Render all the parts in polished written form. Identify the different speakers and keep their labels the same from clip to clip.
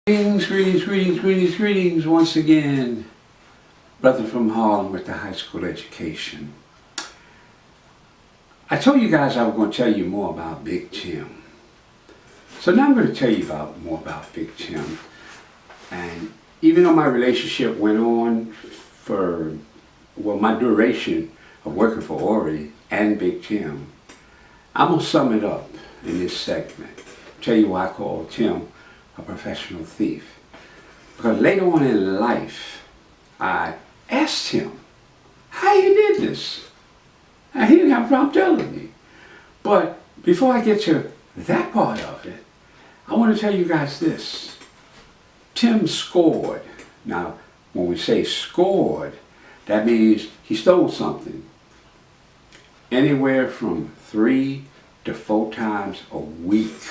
Speaker 1: Greetings once again. Brother from Harlem with the high school education. I told you guys I was going to tell you more about Big Tim. So now I'm going to tell you more about Big Tim. And even though my relationship went on for, my duration of working for Ori and Big Tim, I'm going to sum it up in this segment. Tell you why I call Tim a professional thief. Because later on in life, I asked him how you did this. And he didn't have a problem telling me. But before I get to that part of it, I want to tell you guys this. Tim scored. Now, when we say scored, that means he stole something. Anywhere from 3 to 4 times a week.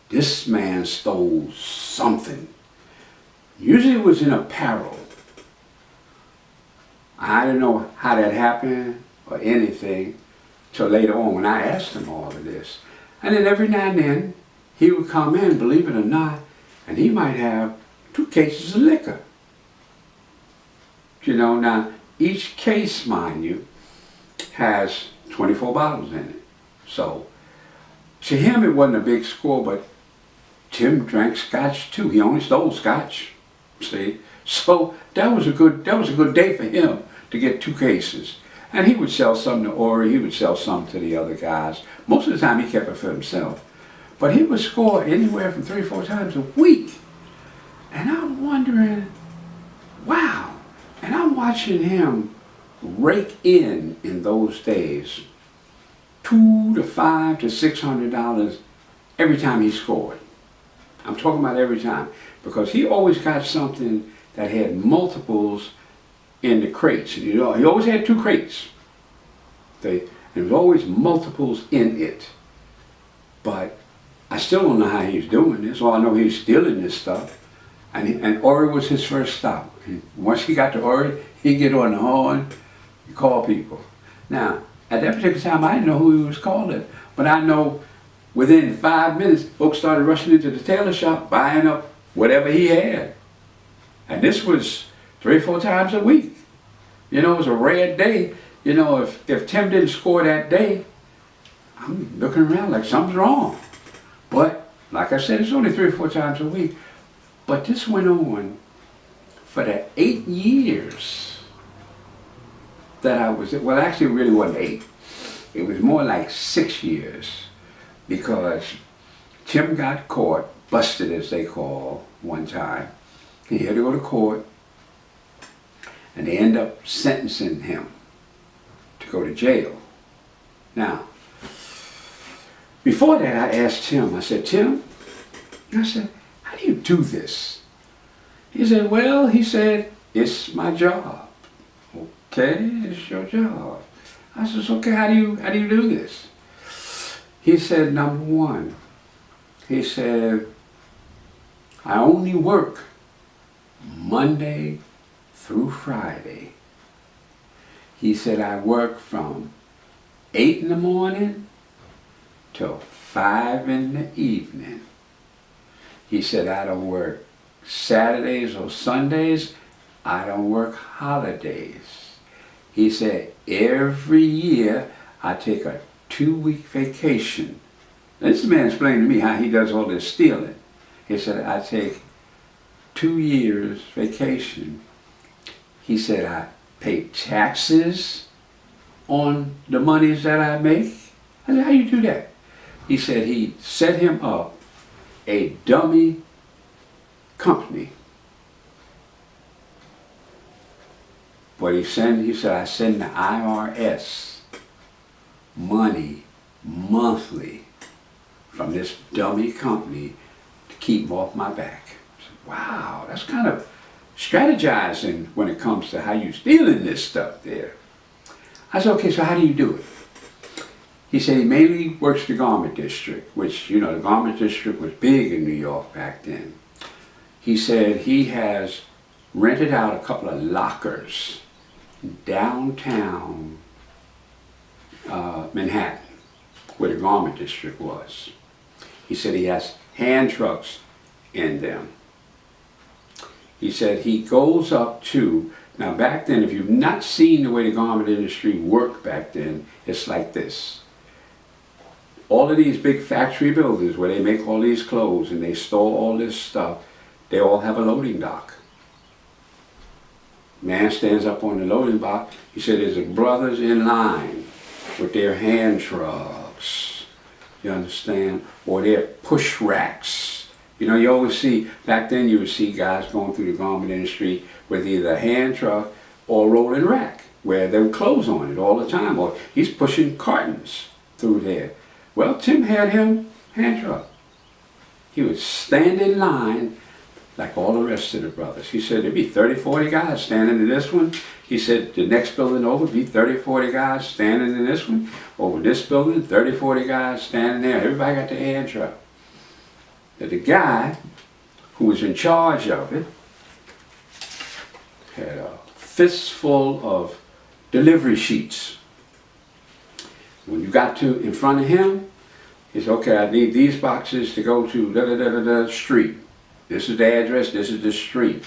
Speaker 1: This man stole something. Usually it was in apparel. I didn't know how that happened or anything till later on when I asked him all of this. And then every now and then he would come in, believe it or not, and he might have 2 cases of liquor. You know, now each case, mind you, has 24 bottles in it. So to him it wasn't a big score, but Tim drank scotch too. He only stole scotch, see? So that was a good day for him to get 2 cases. And he would sell some to Ori, he would sell some to the other guys. Most of the time he kept it for himself. But he would score anywhere from 3 or 4 times a week. And I'm wondering, wow. And I'm watching him rake in those days $200 to $500 to $600 every time he scored. I'm talking about every time, because he always got something that had multiples in the crates. You know, he always had 2 crates. There was always multiples in it. But I still don't know how he's doing this. All I know he's stealing this stuff. And Ori was his first stop. Once he got to Ori, he'd get on the horn and call people. Now, at that particular time, I didn't know who he was calling, but I know within 5 minutes, folks started rushing into the tailor shop, buying up whatever he had. And this was 3 or 4 times a week. You know, it was a rare day. You know, if Tim didn't score that day, I'm looking around like something's wrong. But, like I said, it's only 3 or 4 times a week. But this went on for the 8 years that I was, well, actually it really wasn't 8. It was more like 6 years. Because Tim got caught, busted as they call, one time. He had to go to court, and they end up sentencing him to go to jail. Now, before that I asked Tim, I said, Tim, I said, how do you do this? He said, well, he said, it's my job. Okay, it's your job. I said, okay, how do you do this? He said, number 1, he said, I only work Monday through Friday. He said, I work from 8 in the morning till 5 in the evening. He said, I don't work Saturdays or Sundays. I don't work holidays. He said, every year I take a 2-week vacation. Now, this man explained to me how he does all this stealing. He said, I take 2 years vacation. He said, I pay taxes on the monies that I make. I said, how you do that? He said he set him up a dummy company. But he said, I send the IRS money monthly from this dummy company to keep them off my back. I said, wow, that's kind of strategizing when it comes to how you stealing this stuff there. I said, okay, so how do you do it? He said he mainly works the garment district, which, you know, the garment district was big in New York back then. He said he has rented out a couple of lockers downtown Manhattan, where the garment district was. He said he has hand trucks in them. He said he goes up to, now back then, if you've not seen the way the garment industry worked back then, it's like this. All of these big factory buildings where they make all these clothes and they store all this stuff, they all have a loading dock. Man stands up on the loading dock. He said there's brothers in line with their hand trucks, you understand, or their push racks. You know, you always see, back then you would see guys going through the garment industry with either a hand truck or a rolling rack where there were clothes on it all the time, or he's pushing cartons through there. Well, Tim had him hand truck. He would stand in line like all the rest of the brothers. He said there'd be 30, 40 guys standing in this one. He said the next building over would be 30, 40 guys standing in this one. Over this building, 30, 40 guys standing there. Everybody got their hand truck. But the guy who was in charge of it had a fistful of delivery sheets. When you got to in front of him, he said, okay, I need these boxes to go to da-da-da-da-da street. This is the address, this is the street.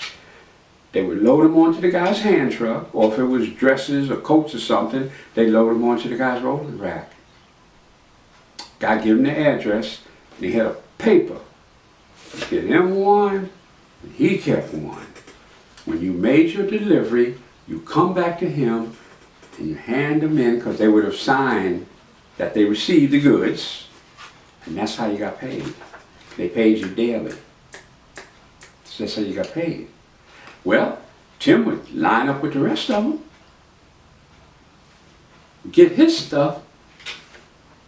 Speaker 1: They would load them onto the guy's hand truck, or if it was dresses or coats or something, they'd load them onto the guy's rolling rack. Guy gave him the address, and he had a paper. Get him one, and he kept one. When you made your delivery, you come back to him, and you hand them in, because they would have signed that they received the goods, and that's how you got paid. They paid you daily. So that's how you got paid. Well, Tim would line up with the rest of them, get his stuff,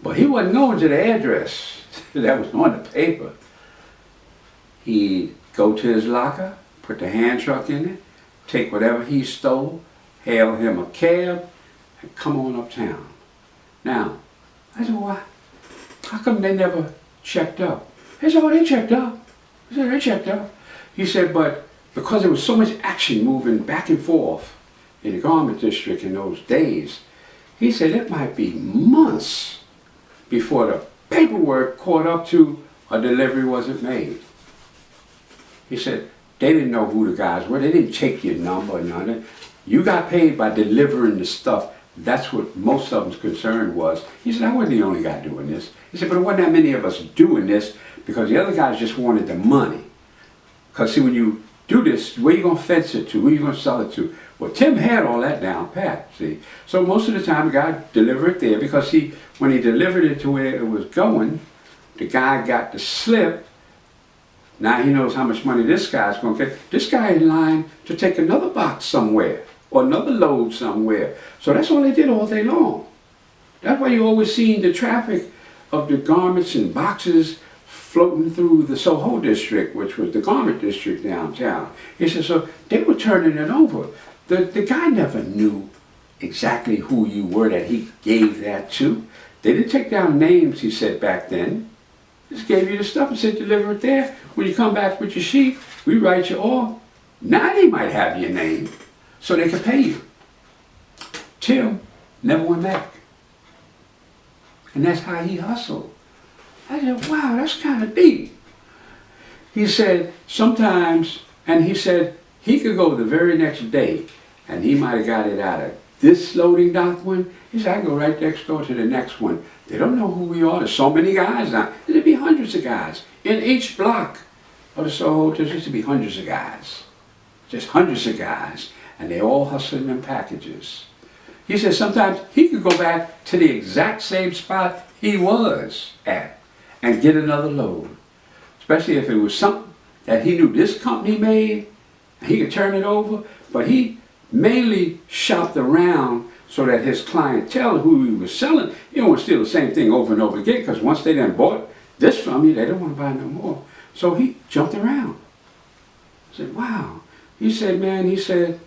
Speaker 1: but he wasn't going to the address that was on the paper. He'd go to his locker, put the hand truck in it, take whatever he stole, hail him a cab, and come on uptown. Now, I said, well, how come they never checked up? He said, oh, they checked up. I said, they checked up. He said, but because there was so much action moving back and forth in the garment district in those days, he said it might be months before the paperwork caught up to a delivery wasn't made. He said they didn't know who the guys were. They didn't check your number or nothing. You got paid by delivering the stuff. That's what most of them's concern was. He said, I wasn't the only guy doing this. He said, but it wasn't that many of us doing this because the other guys just wanted the money. Because see, when you do this, where you going to fence it to? Who you going to sell it to? Well, Tim had all that down pat, see. So most of the time, the guy delivered it there because when he delivered it to where it was going, the guy got the slip. Now he knows how much money this guy's going to get. This guy in line to take another box somewhere or another load somewhere. So that's all they did all day long. That's why you always seen the traffic of the garments and boxes floating through the Soho district, which was the garment district downtown. He said, so they were turning it over. The guy never knew exactly who you were that he gave that to. They didn't take down names, he said back then. Just gave you the stuff and said, deliver it there. When you come back with your sheet, we write you off. Now they might have your name, so they could pay you. Tim never went back. And that's how he hustled. I said, wow, that's kind of deep. He said, sometimes, and he said, he could go the very next day, and he might have got it out of this loading dock one. He said, I can go right next door to the next one. They don't know who we are. There's so many guys now. There'd be hundreds of guys. In each block of the Soho, there used to be hundreds of guys. Just hundreds of guys. And they all hustling in packages. He said sometimes he could go back to the exact same spot he was at and get another load. Especially if it was something that he knew this company made, and he could turn it over. But he mainly shopped around so that his clientele who he was selling, he don't want to steal the same thing over and over again, because once they done bought this from you, they don't want to buy no more. So he jumped around. I said, wow. He said, man, he said,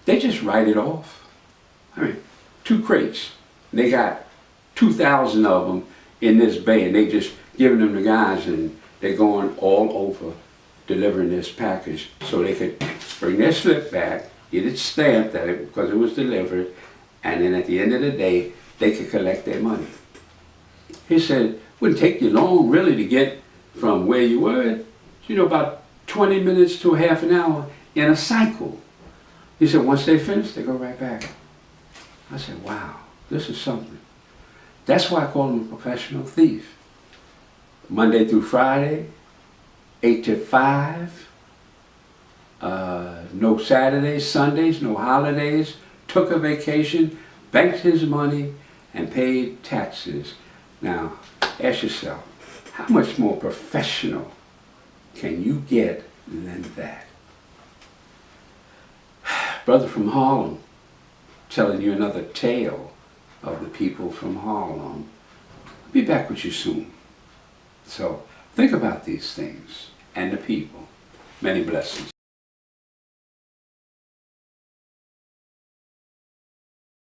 Speaker 1: they just write it off. I mean, 2 crates. They got 2,000 of them in this bay, and they just giving them to guys, and they're going all over delivering this package so they could bring their slip back, get it stamped because it was delivered, and then at the end of the day, they could collect their money. He said, it wouldn't take you long really to get from where you were, about 20 minutes to a half an hour in a cycle. He said, once they finish, they go right back. I said, wow, this is something. That's why I call him a professional thief. Monday through Friday, 8 to 5, no Saturdays, Sundays, no holidays, took a vacation, banked his money, and paid taxes. Now, ask yourself, how much more professional can you get than that? Brother from Harlem, telling you another tale of the people from Harlem. I'll be back with you soon. So think about these things and the people. Many blessings.